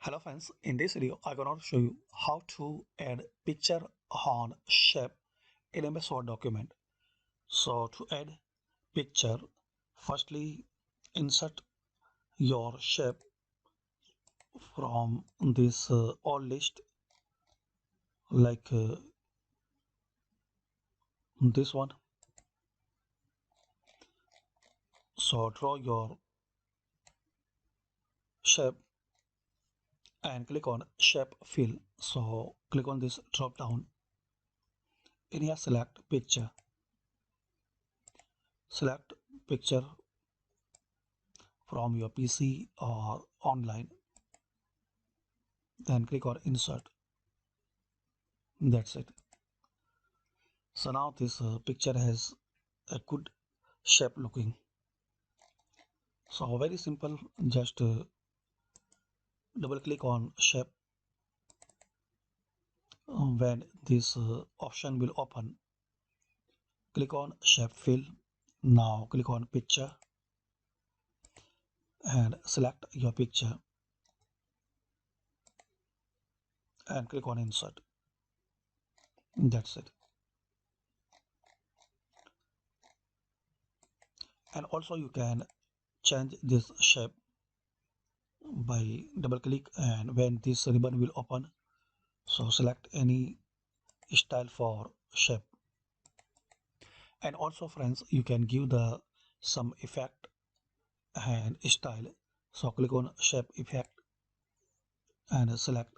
Hello friends, in this video I'm going to show you how to add picture on shape in MS Word document. So to add picture, firstly insert your shape from this all list like this one. So draw your shape and click on shape fill. So click on this drop down. In here select picture. Select picture from your PC or online. Then click on insert. That's it. So now this picture has a good shape looking. So very simple, just double click on shape. When this option will open, click on shape fill. Now click on picture and select your picture and click on insert. That's it. And also you can change this shape by double click, and when this ribbon will open, so select any style for shape. And also friends, you can give the some effect and style. So click on shape effect and select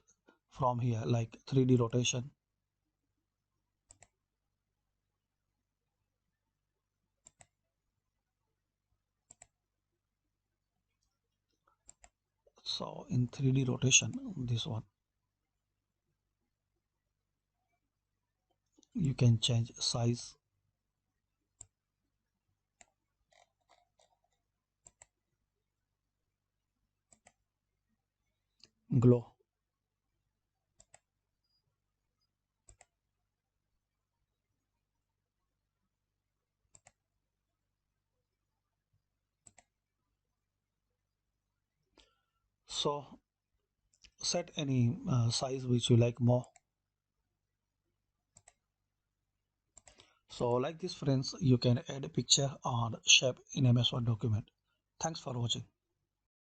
from here like 3D rotation. So in 3D rotation, this one, you can change size, glow. So set any size which you like more. So like this friends, you can add a picture or shape in MS Word document. Thanks for watching.